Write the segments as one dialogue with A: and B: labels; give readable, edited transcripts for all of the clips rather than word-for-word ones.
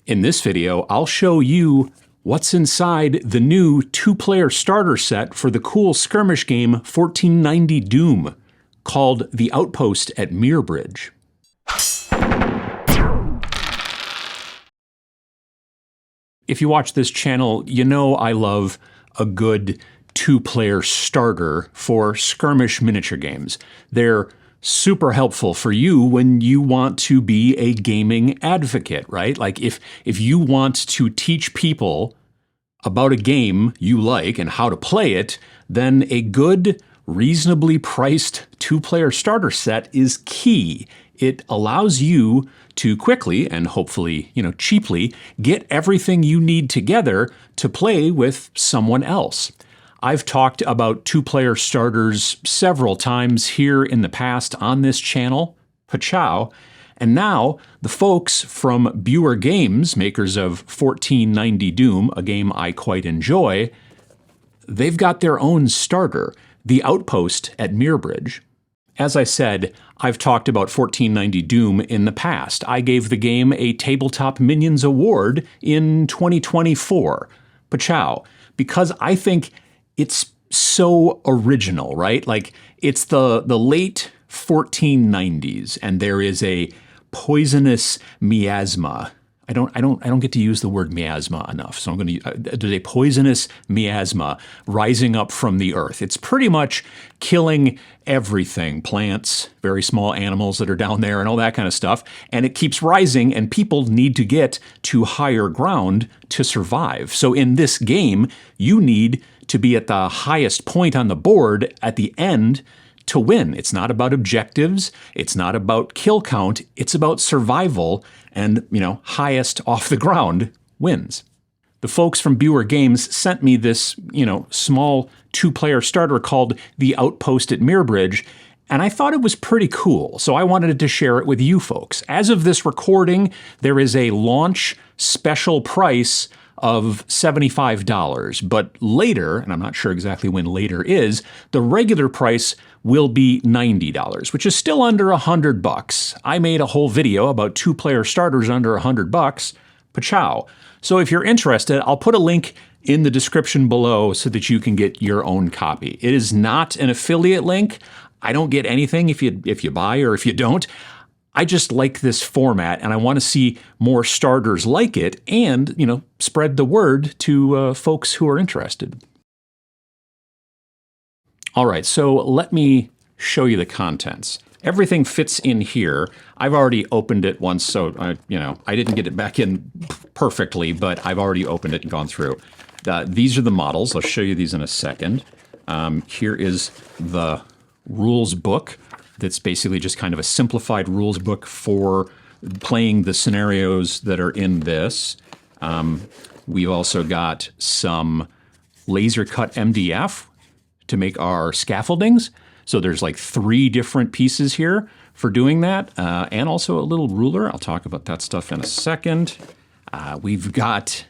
A: In this video, I'll show you what's inside the new 2-player starter set for the cool skirmish game 1490 Doom, called The Outpost at Mirrorbridge. If you watch this channel, you know I love a good 2-player starter for skirmish miniature games. They're super helpful for you when you want to be a gaming advocate, right? Like if you want to teach people about a game you like and how to play it, then a good, reasonably priced 2-player starter set is key. It allows you to quickly and hopefully, cheaply get everything you need together to play with someone else. I've talked about 2-player starters several times here in the past on this channel, pachow, and now the folks from Buer Games, makers of 1490 Doom, a game I quite enjoy, they've got their own starter, The Outpost at Mirrorbridge. As I said, I've talked about 1490 Doom in the past. I gave the game a Tabletop Minions Award in 2024, pachow, because I think it's so original, right? Like, it's the late 1490s, and there is a poisonous miasma. I don't get to use the word miasma enough, so I'm going to. There's a poisonous miasma rising up from the earth. It's pretty much killing everything, plants, very small animals that are down there, and all that kind of stuff. And it keeps rising, and people need to get to higher ground to survive. So in this game, you need to be at the highest point on the board at the end to win. It's not about objectives. It's not about kill count. It's about survival, and, highest off the ground wins. The folks from Buer Games sent me this, small 2-player starter called The Outpost at Mirrorbridge, and I thought it was pretty cool, so I wanted to share it with you folks. As of this recording, there is a launch special price of $75, but later, and I'm not sure exactly when later is, the regular price will be $90, which is still under $100. I made a whole video about 2-player starters under $100, pachow. So if you're interested, I'll put a link in the description below so that you can get your own copy. It is not an affiliate link. I don't get anything if you buy or if you don't. I just like this format, and I want to see more starters like it and, spread the word to folks who are interested. All right, so let me show you the contents. Everything fits in here. I've already opened it once, so I didn't get it back in perfectly, but I've already opened it and gone through. These are the models. I'll show you these in a second. Here is the rules book. That's basically just kind of a simplified rules book for playing the scenarios that are in this. We've also got some laser cut MDF to make our scaffoldings. So there's like 3 different pieces here for doing that, and also a little ruler. I'll talk about that stuff in a second. We've got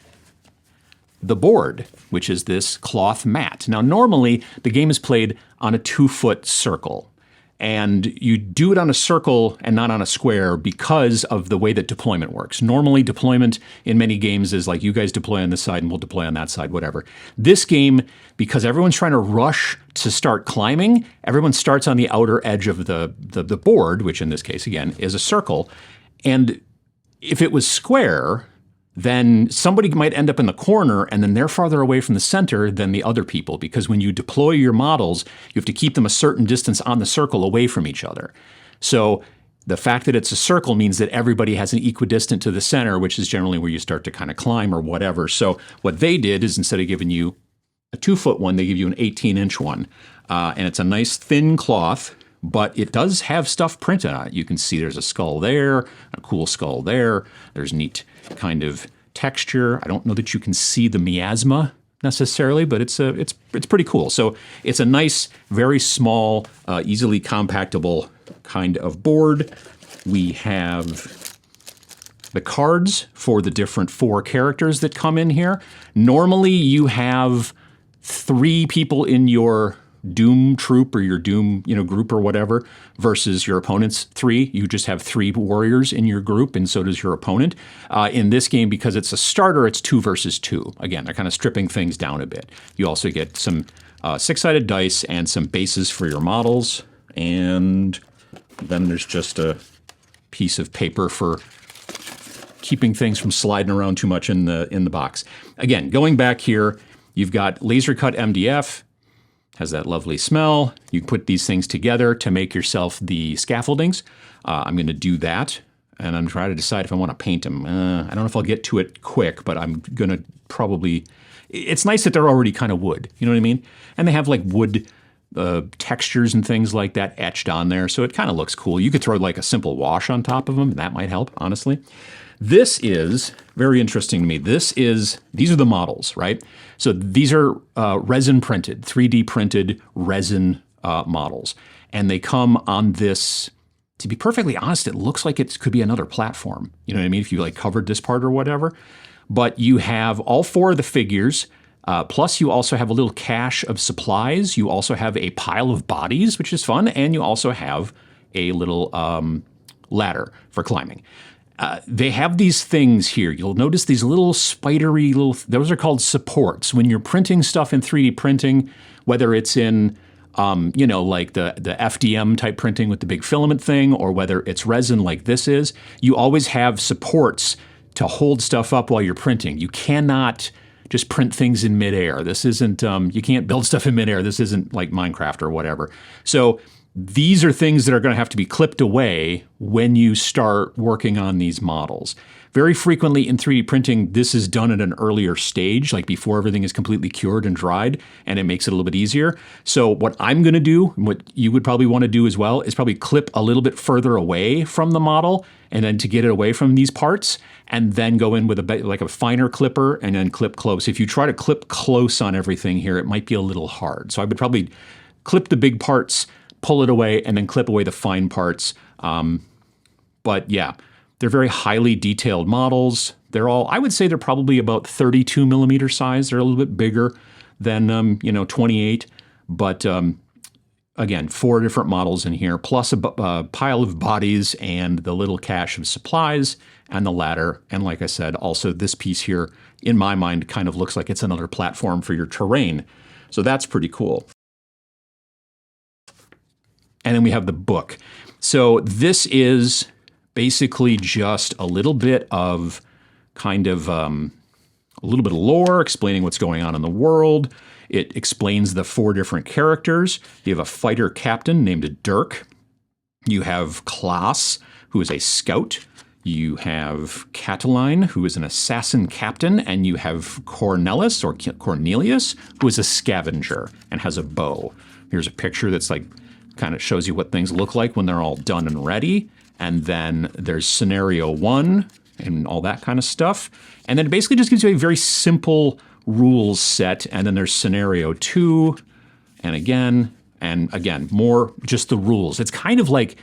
A: the board, which is this cloth mat. Now, normally the game is played on a 2-foot circle. And you do it on a circle and not on a square because of the way that deployment works. Normally, deployment in many games is like you guys deploy on this side and we'll deploy on that side, whatever. This game, because everyone's trying to rush to start climbing, everyone starts on the outer edge of the board, which in this case, again, is a circle. And if it was square, then somebody might end up in the corner and then they're farther away from the center than the other people, because when you deploy your models, you have to keep them a certain distance on the circle away from each other. So the fact that it's a circle means that everybody has an equidistant to the center, which is generally where you start to kind of climb or whatever. So what they did is, instead of giving you a 2-foot one, they give you an 18-inch one. And it's a nice thin cloth, but it does have stuff printed on it. You can see there's a skull there, a cool skull there. There's neat kind of texture. I don't know that you can see the miasma necessarily, but it's pretty cool. So it's a nice, very small, easily compactable kind of board. We have the cards for the different 4 characters that come in here. Normally you have 3 people in your Doom troop or your Doom, group or whatever, versus your opponent's 3. You just have 3 warriors in your group, and so does your opponent. In this game, because it's a starter, it's 2 versus 2. Again, they're kind of stripping things down a bit. You also get some 6-sided dice and some bases for your models, and then there's just a piece of paper for keeping things from sliding around too much in the box. Again, going back here, you've got laser cut MDF, has that lovely smell. You put these things together to make yourself the scaffoldings. I'm going to do that, and I'm trying to decide if I want to paint them. I don't know if I'll get to it quick, but I'm going to probably... It's nice that they're already kind of wood, you know what I mean? And they have like wood textures and things like that etched on there, so it kind of looks cool. You could throw like a simple wash on top of them. That might help, honestly. This is very interesting to me. These are the models, right? So these are resin printed, 3D printed resin models. And they come on this, to be perfectly honest, it looks like it could be another platform. You know what I mean? If you like covered this part or whatever. But you have all 4 of the figures, plus you also have a little cache of supplies. You also have a pile of bodies, which is fun. And you also have a little ladder for climbing. They have these things here. You'll notice these little spidery those are called supports. When you're printing stuff in 3D printing, whether it's in, like the FDM type printing with the big filament thing, or whether it's resin like this is, you always have supports to hold stuff up while you're printing. You cannot just print things in midair. This isn't, you can't build stuff in midair. This isn't like Minecraft or whatever. So these are things that are going to have to be clipped away when you start working on these models. Very frequently in 3D printing, this is done at an earlier stage, like before everything is completely cured and dried, and it makes it a little bit easier. So what I'm going to do, and what you would probably want to do as well, is probably clip a little bit further away from the model, and then to get it away from these parts, and then go in with a finer clipper and then clip close. If you try to clip close on everything here, it might be a little hard. So I would probably clip the big parts, pull it away, and then clip away the fine parts. But yeah, they're very highly detailed models. I would say they're probably about 32 millimeter size. They're a little bit bigger than, 28. But again, 4 different models in here, plus a pile of bodies and the little cache of supplies and the ladder. And like I said, also this piece here, in my mind, kind of looks like it's another platform for your terrain. So that's pretty cool. And then we have the book. So this is basically just a little bit of kind of a little bit of lore explaining what's going on in the world. It explains the 4 different characters. You have a fighter captain named Dirk. You have Klaas, who is a scout. You have Catiline, who is an assassin captain. And you have Cornelius, who is a scavenger and has a bow. Here's a picture that's like kind of shows you what things look like when they're all done and ready. And then there's scenario 1 and all that kind of stuff. And then it basically just gives you a very simple rules set. And then there's scenario 2 and again, more just the rules. It's kind of like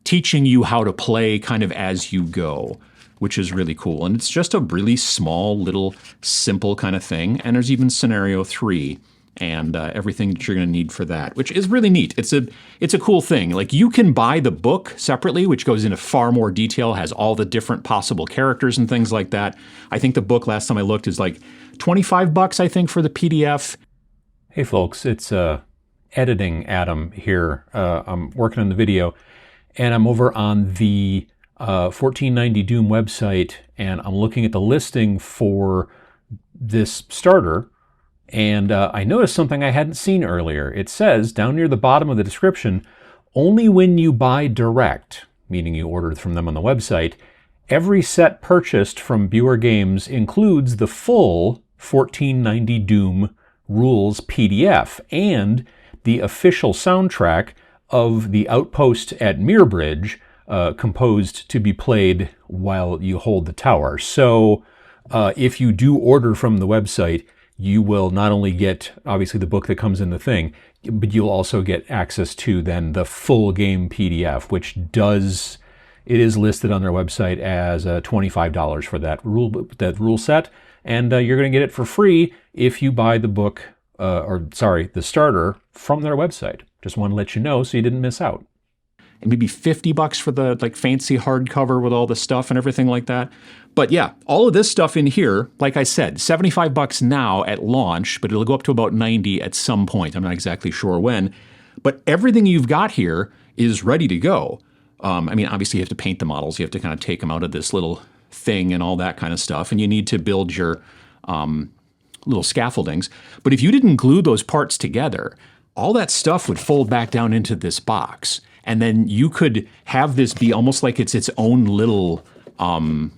A: teaching you how to play kind of as you go, which is really cool. And it's just a really small, little, simple kind of thing. And there's even scenario 3. And everything that you're going to need for that, which is really neat. It's a cool thing. Like, you can buy the book separately, which goes into far more detail, has all the different possible characters and things like that. I think the book, last time I looked, is like $25, I think, for the PDF.
B: Hey folks, it's editing Adam here. I'm working on the video, and I'm over on the 1490 Doom website, and I'm looking at the listing for this starter. And I noticed something I hadn't seen earlier. It says down near the bottom of the description, only when you buy direct, meaning you ordered from them on the website, every set purchased from Buer Games includes the full 1490 Doom rules PDF and the official soundtrack of The Outpost at Mirrorbridge, composed to be played while you hold the tower. So if you do order from the website, you will not only get, obviously, the book that comes in the thing, but you'll also get access to then the full game PDF, which it is listed on their website as $25 for that rule set. And you're going to get it for free if you buy the book the starter from their website. Just want to let you know so you didn't miss out.
A: And maybe $50 for the like fancy hardcover with all the stuff and everything like that. But yeah, all of this stuff in here, like I said, $75 now at launch, but it'll go up to about 90 at some point. I'm not exactly sure when. But everything you've got here is ready to go. I mean, obviously you have to paint the models. You have to kind of take them out of this little thing and all that kind of stuff. And you need to build your little scaffoldings. But if you didn't glue those parts together, all that stuff would fold back down into this box. And then you could have this be almost like it's its own little, kind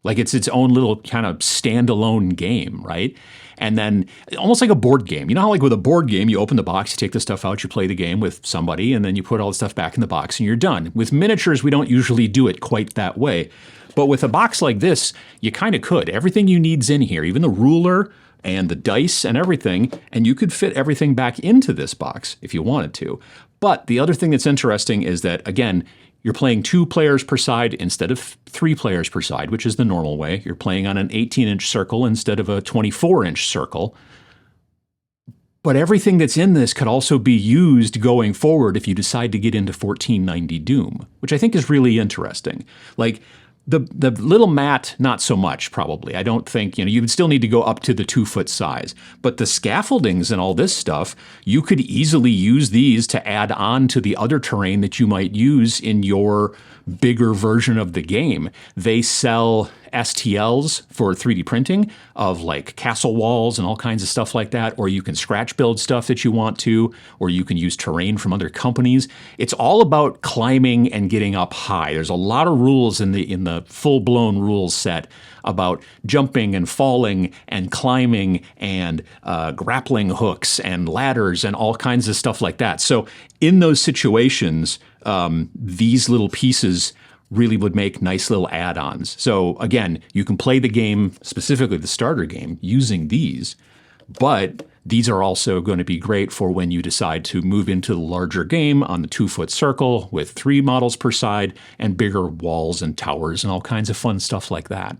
A: of standalone game, right? And then almost like a board game. You know how like with a board game, you open the box, you take the stuff out, you play the game with somebody, and then you put all the stuff back in the box and you're done. With miniatures, we don't usually do it quite that way. But with a box like this, you kind of could. Everything you need's in here, even the ruler and the dice and everything, and you could fit everything back into this box if you wanted to. But the other thing that's interesting is that, again, you're playing 2 players per side instead of 3 players per side, which is the normal way. You're playing on an 18-inch circle instead of a 24-inch circle. But everything that's in this could also be used going forward if you decide to get into 1490 Doom, which I think is really interesting. Like, the little mat, not so much, probably. I don't think, you would still need to go up to the 2-foot size. But the scaffoldings and all this stuff, you could easily use these to add on to the other terrain that you might use in your bigger version of the game. They sell STLs for 3D printing of like castle walls and all kinds of stuff like that, or you can scratch build stuff that you want to, or you can use terrain from other companies. It's all about climbing and getting up high. There's a lot of rules in the full-blown rules set about jumping and falling and climbing and grappling hooks and ladders and all kinds of stuff like that. So in those situations, these little pieces really would make nice little add-ons. So again, you can play the game, specifically the starter game, using these, but these are also going to be great for when you decide to move into the larger game on the 2-foot circle with 3 models per side and bigger walls and towers and all kinds of fun stuff like that.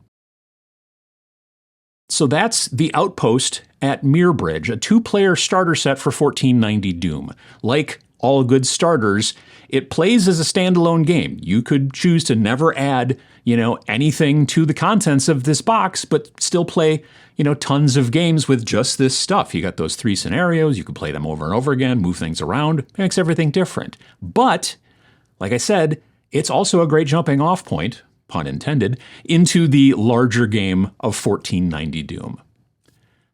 A: So that's The Outpost at Mirrorbridge, a 2-player starter set for 1490 Doom. Like all good starters, it plays as a standalone game. You could choose to never add, anything to the contents of this box, but still play, tons of games with just this stuff. You got those 3 scenarios. You can play them over and over again, move things around. It makes everything different. But, like I said, it's also a great jumping off point, pun intended, into the larger game of 1490 Doom.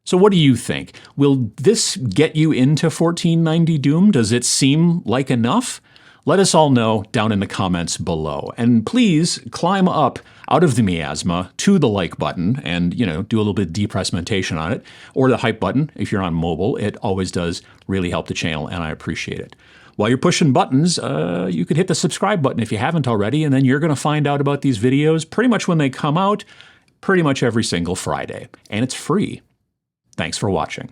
A: So what do you think? Will this get you into 1490 Doom? Does it seem like enough? Let us all know down in the comments below. And please climb up out of the miasma to the like button and, do a little bit of depressmentation on it, or the hype button if you're on mobile. It always does really help the channel, and I appreciate it. While you're pushing buttons, you could hit the subscribe button if you haven't already, and then you're going to find out about these videos pretty much when they come out, pretty much every single Friday. And it's free. Thanks for watching.